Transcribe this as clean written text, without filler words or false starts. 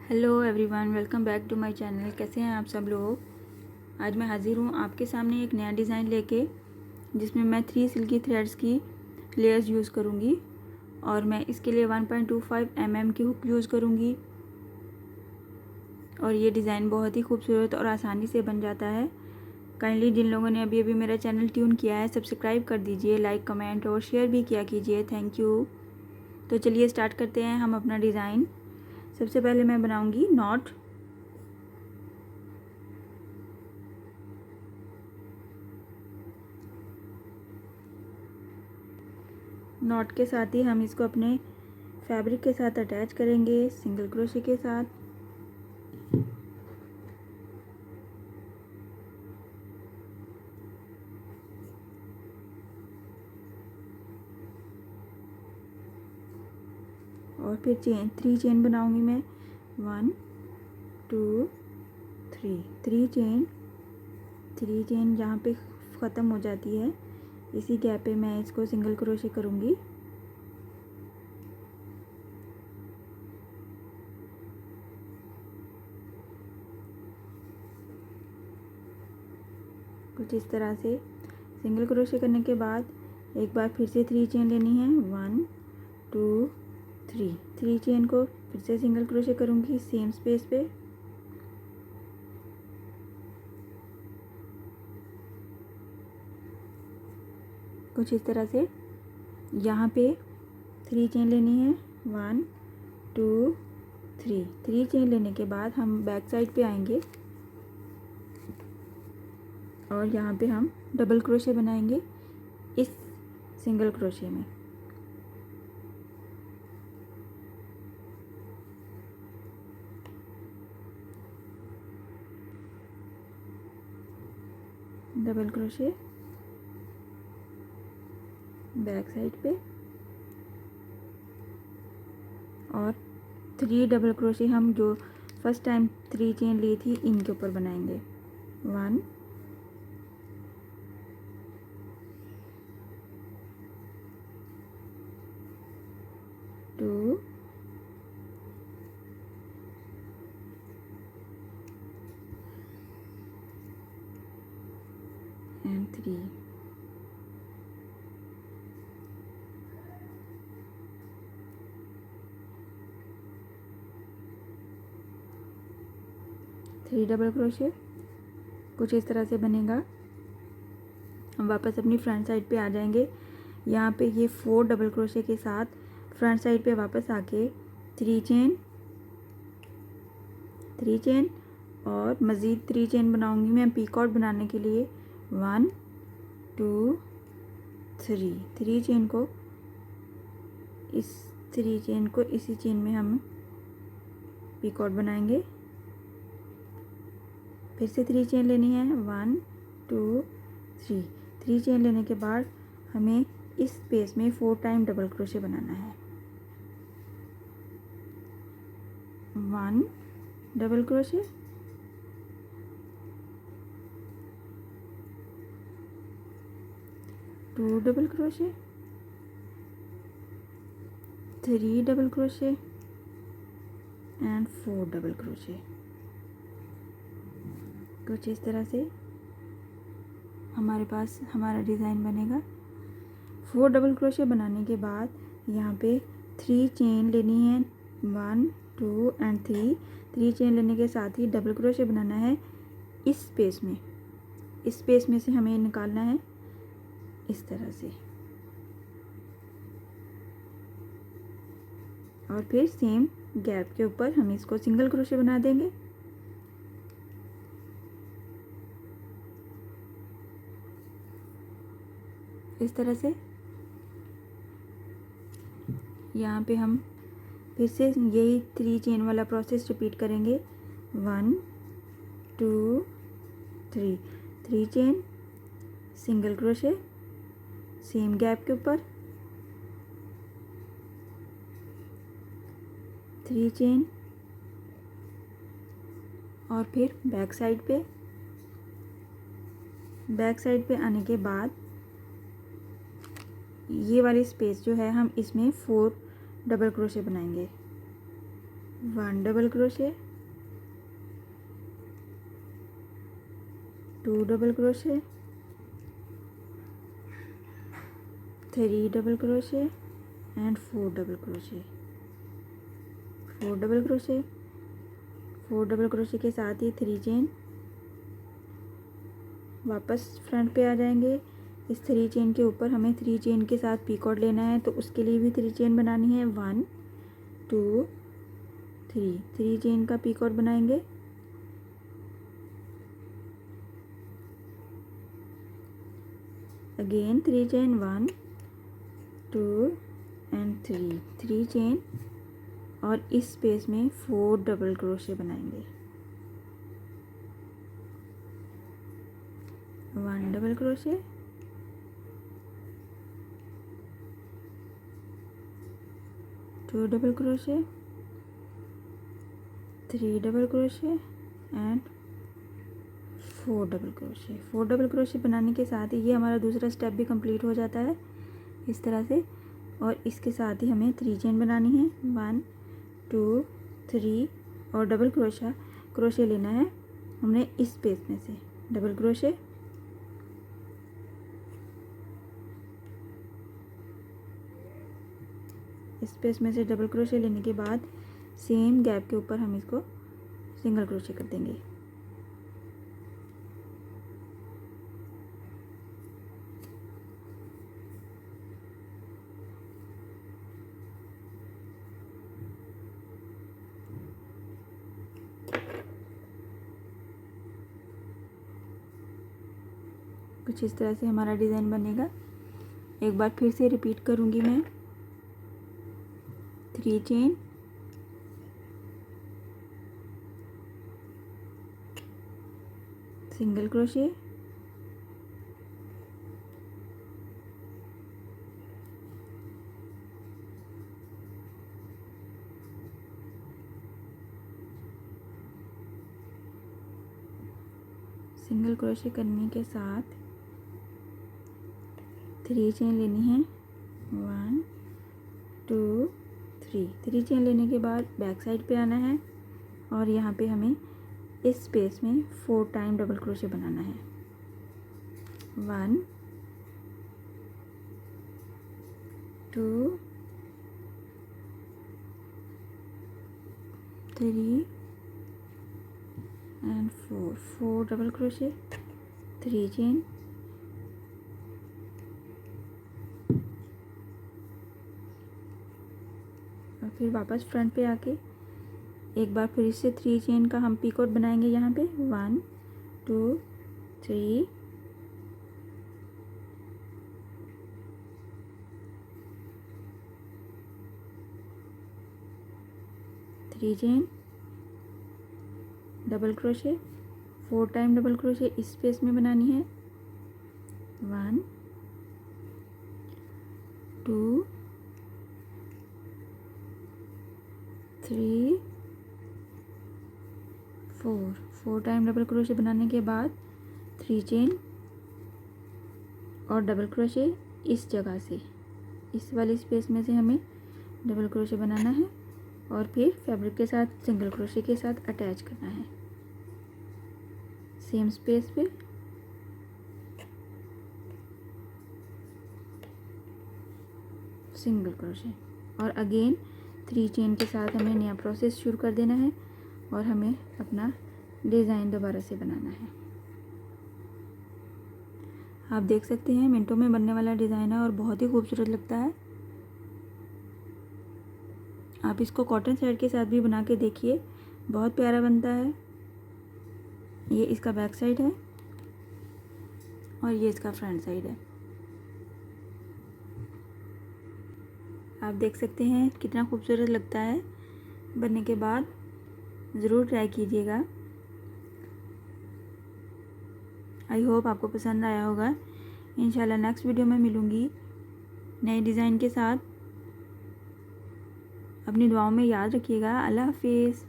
Hello everyone, welcome back to my channel. कैसे हैं आप सब लोग। आज मैं हाज़िर हूँ आपके सामने एक नया डिज़ाइन लेके, जिसमें मैं 3 सिल्की थ्रेड्स की लेयर्स यूज़ करूँगी और मैं इसके लिए 1.25 mm की हुक यूज़ करूँगी। और ये डिज़ाइन बहुत ही खूबसूरत और आसानी से बन जाता है। काइंडली जिन लोगों ने अभी मेरा चैनल ट्यून किया है, सब्सक्राइब कर दीजिए, लाइक कमेंट और शेयर भी किया कीजिए। Thank you. तो चलिए स्टार्ट करते हैं हम अपना डिज़ाइन। सबसे पहले मैं बनाऊंगी नॉट। नॉट के साथ ही हम इसको अपने फैब्रिक के साथ अटैच करेंगे सिंगल क्रोशे के साथ। और फिर 3 चेन बनाऊंगी मैं। 1 2 3 3 चेन जहाँ पे ख़त्म हो जाती है, इसी गैप पे मैं इसको सिंगल क्रोशे करूँगी। कुछ इस तरह से सिंगल क्रोशे करने के बाद एक बार फिर से 3 चेन लेनी है। 1 2 3 चेन को फिर से सिंगल क्रोशे करूँगी सेम स्पेस पे। कुछ इस तरह से यहाँ पे 3 चेन लेनी है। 1 2 3 चेन लेने के बाद हम बैक साइड पे आएंगे और यहाँ पे हम डबल क्रोशे बनाएंगे इस सिंगल क्रोशे में। डबल क्रोशे बैक साइड पे और 3 डबल क्रोशे हम जो फर्स्ट टाइम 3 चेन ली थी इनके ऊपर बनाएंगे। 1 2 and 3। डबल क्रोशे कुछ इस तरह से बनेगा। हम वापस अपनी फ्रंट साइड पे आ जाएंगे। यहाँ पे ये 4 डबल क्रोशे के साथ फ्रंट साइड पे वापस आके 3 चेन और मज़ीद 3 चेन बनाऊंगी मैं पीकॉट बनाने के लिए। 1 2 3 चेन को इसी चेन में हम पीकॉट बनाएंगे। फिर से 3 चेन लेनी है। 1 2 3 चेन लेने के बाद हमें इस स्पेस में 4 टाइम डबल क्रोशे बनाना है। 1 double crochet, 2 double crochet, 3 double crochet and 4 double crochet. कुछ इस तरह से हमारे पास हमारा डिज़ाइन बनेगा। 4 डबल क्रोशे बनाने के बाद यहाँ पे 3 चेन लेनी है। 1 2 एंड 3 चेन लेने के साथ ही डबल क्रोशे बनाना है इस स्पेस में से हमें निकालना है इस तरह से। और फिर सेम गैप के ऊपर हम इसको सिंगल क्रोशे बना देंगे। इस तरह से यहाँ पे हम फिर से यही 3 चेन वाला प्रोसेस रिपीट करेंगे। 1 2 3 chain single crochet same gap के ऊपर, 3 चेन और फिर बैक साइड पे आने के बाद ये वाली स्पेस जो है हम इसमें 4 डबल क्रोशे बनाएंगे। 1 double crochet, 2 double crochet, 3 double crochet and 4 double crochet, 4 double crochet, 4 double crochet के साथ ही 3 चेन, वापस फ्रंट पे आ जाएंगे। इस 3 चेन के ऊपर हमें 3 चेन के साथ पीकॉट लेना है, तो उसके लिए भी 3 चेन बनानी है। 1 2 3 चेन का पीकॉट बनाएंगे। अगेन 3 चेन, 1 2 एंड 3 चेन, और इस स्पेस में 4 डबल क्रोशे बनाएंगे। 1 double crochet, 2 double crochet, 3 double crochet and 4 double crochet. 4 double crochet बनाने के साथ ही ये हमारा दूसरा स्टेप भी कंप्लीट हो जाता है इस तरह से। और इसके साथ ही हमें 3 चेन बनानी है। 1 2 3 और डबल क्रोशे लेना है हमने इस स्पेस में से। डबल क्रोशे, इस स्पेस में से डबल क्रोशे लेने के बाद सेम गैप के ऊपर हम इसको सिंगल क्रोशे कर देंगे। कुछ इस तरह से हमारा डिज़ाइन बनेगा। एक बार फिर से रिपीट करूँगी मैं। 3 chain, single crochet, single crochet करने के साथ 3 चेन लेनी है। 1 2 3 चेन लेने के बाद बैक साइड पे आना है और यहाँ पे हमें इस स्पेस में 4 टाइम डबल क्रोशे बनाना है। 1 2 3 एंड 4 डबल क्रोशे, 3 चेन, और फिर वापस फ्रंट पे आके एक बार फिर से 3 चेन का हम पीकॉट बनाएंगे। यहाँ पे 1 2 3 3 chain, double crochet, 4 time double crochet इस स्पेस में बनानी है। 1 2 3 4 टाइम डबल क्रोशे बनाने के बाद 3 चेन और डबल क्रोशे इस जगह से, इस वाली स्पेस में से हमें डबल क्रोशे बनाना है और फिर फैब्रिक के साथ सिंगल क्रोशे के साथ अटैच करना है सेम स्पेस पे। सिंगल क्रोशे और अगेन 3 चेन के साथ हमें नया प्रोसेस शुरू कर देना है और हमें अपना डिज़ाइन दोबारा से बनाना है। आप देख सकते हैं मिनटों में बनने वाला डिज़ाइन है और बहुत ही खूबसूरत लगता है। आप इसको कॉटन थ्रेड के साथ भी बना के देखिए, बहुत प्यारा बनता है। ये इसका बैक साइड है और ये इसका फ्रंट साइड है। आप देख सकते हैं कितना खूबसूरत लगता है। बनने के बाद ज़रूर ट्राई कीजिएगा। आई होप आपको पसंद आया होगा। इंशाल्लाह नेक्स्ट वीडियो में मिलूँगी नए डिज़ाइन के साथ। अपनी दुआओं में याद रखिएगा। अल्लाह हाफिज़।